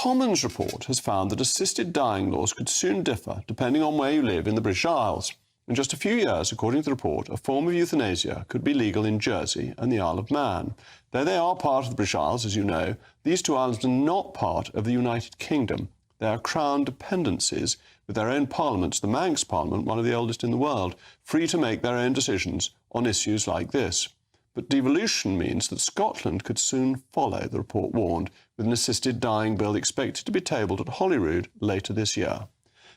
Commons report has found that assisted dying laws could soon differ depending on where you live in the British Isles. In just a few years, according to the report, a form of euthanasia could be legal in Jersey and the Isle of Man. Though they are part of the British Isles, as you know, these two islands are not part of the United Kingdom. They are crown dependencies with their own parliaments, the Manx Parliament, one of the oldest in the world, free to make their own decisions on issues like this. But devolution means that Scotland could soon follow, the report warned, with an assisted dying bill expected to be tabled at Holyrood later this year.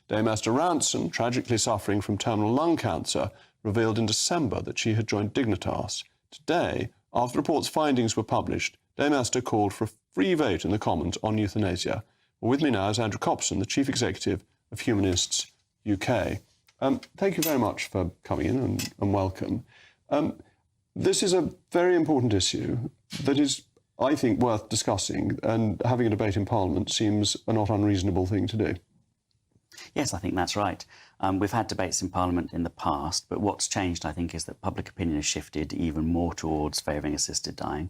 Dame Esther Ranson, tragically suffering from terminal lung cancer, revealed in December that she had joined Dignitas. Today, after the report's findings were published, Dame Esther called for a free vote in the Commons on euthanasia. Well, with me now is Andrew Copson, the Chief Executive of Humanists UK. Thank you very much for coming in and welcome. This is a very important issue that is, I think, worth discussing, and having a debate in Parliament seems a not unreasonable thing to do. Yes, I think that's right. We've had debates in Parliament in the past, but what's changed, I think, is that public opinion has shifted even more towards favouring assisted dying.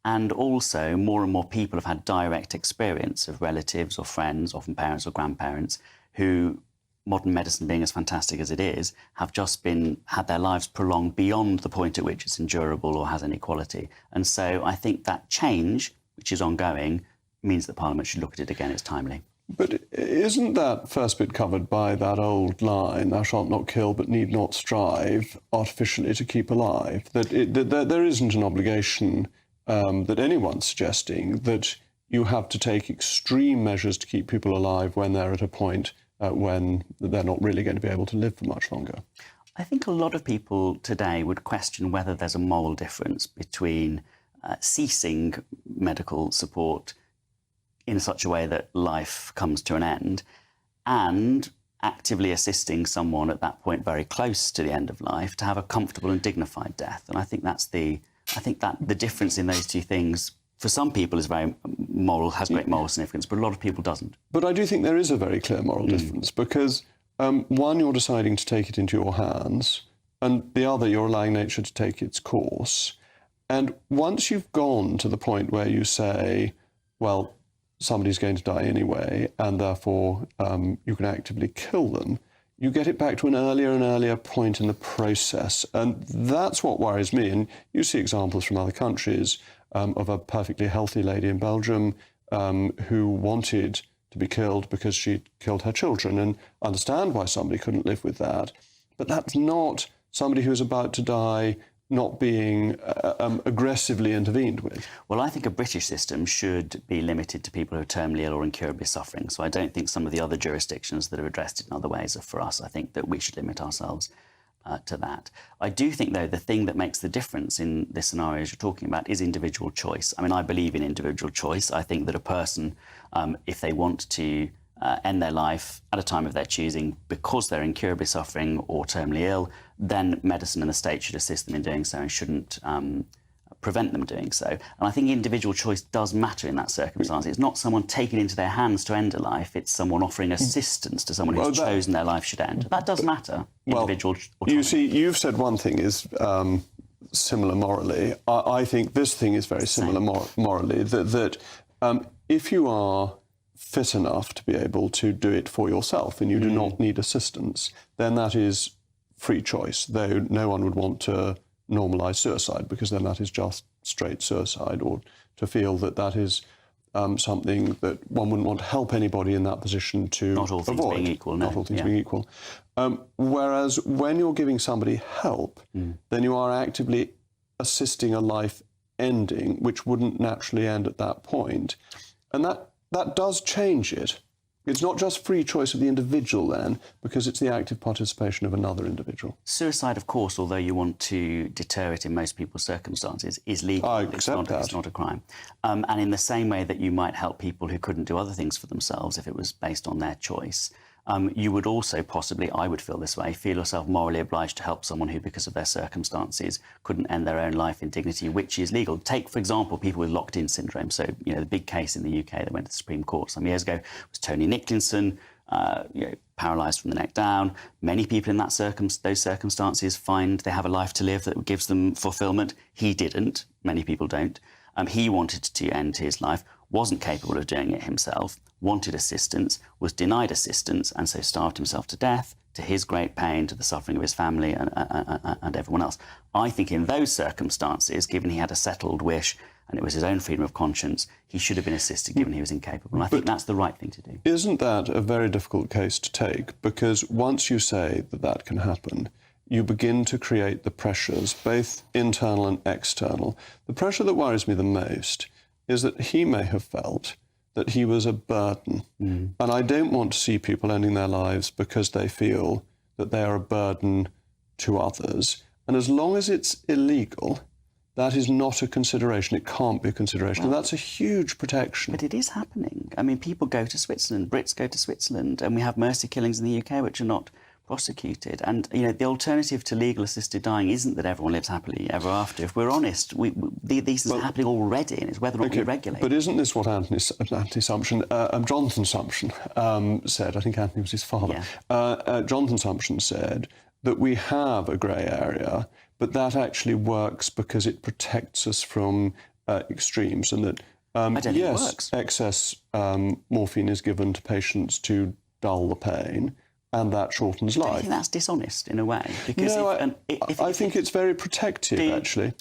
And also, more and more people have had direct experience of relatives or friends, often parents or grandparents, who, modern medicine being as fantastic as it is, have just had their lives prolonged beyond the point at which it's endurable or has any quality. And so I think that change, which is ongoing, means that Parliament should look at it again. It's timely. But isn't that first bit covered by that old line, thou shalt not kill but need not strive artificially to keep alive? That there isn't an obligation that anyone's suggesting that you have to take extreme measures to keep people alive when they're at a point when they're not really going to be able to live for much longer. I think a lot of people today would question whether there's a moral difference between ceasing medical support in such a way that life comes to an end and actively assisting someone at that point very close to the end of life to have a comfortable and dignified death. And I think that the difference in those two things for some people is very moral, has great moral significance, but a lot of people doesn't. But I do think there is a very clear moral difference because one, you're deciding to take it into your hands, and the other, you're allowing nature to take its course. And once you've gone to the point where you say, well, somebody's going to die anyway, and therefore you can actively kill them, you get it back to an earlier and earlier point in the process. And that's what worries me. And you see examples from other countries of a perfectly healthy lady in Belgium who wanted to be killed because she'd killed her children, and understand why somebody couldn't live with that. But that's not somebody who's about to die not being aggressively intervened with. Well, I think a British system should be limited to people who are terminally ill or incurably suffering. So I don't think some of the other jurisdictions that are addressed in other ways are for us. I think that we should limit ourselves to that. I do think, though, the thing that makes the difference in this scenario as you're talking about is individual choice. I mean, I believe in individual choice. I think that a person, if they want to end their life at a time of their choosing because they're incurably suffering or terminally ill, then medicine and the state should assist them in doing so and shouldn't prevent them doing so. And I think individual choice does matter in that circumstance. It's not someone taking into their hands to end a life, it's someone offering assistance to someone who's chosen their life should end. That does matter, individual autonomy. You see, you've said one thing is similar morally. I think this thing is very similar morally, that if you are fit enough to be able to do it for yourself and you do not need assistance, then that is free choice, though no one would want to normalise suicide, because then that is just straight suicide, or to feel that that is something that one wouldn't want to help anybody in that position to avoid. Not all things being equal, no. Not all things being equal. Whereas when you're giving somebody help, then you are actively assisting a life ending, which wouldn't naturally end at that point. And that does change it. It's not just free choice of the individual then, because it's the active participation of another individual. Suicide, of course, although you want to deter it in most people's circumstances, is legal. I accept that. It's not a crime. And in the same way that you might help people who couldn't do other things for themselves if it was based on their choice, you would also possibly, I would feel this way, feel yourself morally obliged to help someone who, because of their circumstances, couldn't end their own life in dignity, which is legal. Take, for example, people with locked-in syndrome. So, you know, the big case in the UK that went to the Supreme Court some years ago was Tony Nicklinson, paralysed from the neck down. Many people in those circumstances find they have a life to live that gives them fulfilment. He didn't. Many people don't. He wanted to end his life. wasn't capable of doing it himself, wanted assistance, was denied assistance, and so starved himself to death, to his great pain, to the suffering of his family and everyone else. I think in those circumstances, given he had a settled wish and it was his own freedom of conscience, he should have been assisted given he was incapable. And I think that's the right thing to do. Isn't that a very difficult case to take? Because once you say that that can happen, you begin to create the pressures, both internal and external. The pressure that worries me the most is that he may have felt that he was a burden. And I don't want to see people ending their lives because they feel that they are a burden to others. And as long as it's illegal, that is not a consideration. It can't be a consideration. And that's a huge protection. But it is happening. I mean, people go to Switzerland, Brits go to Switzerland, and we have mercy killings in the UK which are not prosecuted. And, you know, the alternative to legal assisted dying isn't that everyone lives happily ever after. If we're honest, these things are happening already, and it's whether or not we regulate. But isn't this what Jonathan Sumption said? I think Anthony was his father. Yeah. Jonathan Sumption said that we have a grey area, but that actually works because it protects us from extremes, and that, I don't think it yes, works. excess morphine is given to patients to dull the pain, and that shortens life. I think that's dishonest in a way. Because no, I think it's very protective, actually.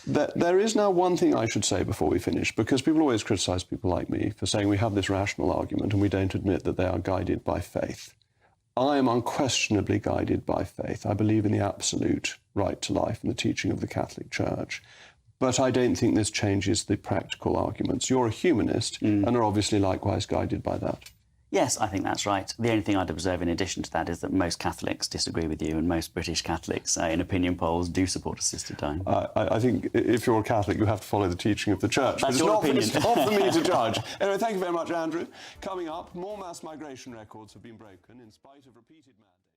There is now one thing I should say before we finish, because people always criticise people like me for saying we have this rational argument and we don't admit that they are guided by faith. I am unquestionably guided by faith. I believe in the absolute right to life and the teaching of the Catholic Church. But I don't think this changes the practical arguments. You're a humanist and are obviously likewise guided by that. Yes, I think that's right. The only thing I'd observe in addition to that is that most Catholics disagree with you, and most British Catholics in opinion polls do support assisted dying. I think if you're a Catholic, you have to follow the teaching of the Church. That's your opinion. It's not for me to judge. Anyway, thank you very much, Andrew. Coming up, more mass migration records have been broken in spite of repeated mandates.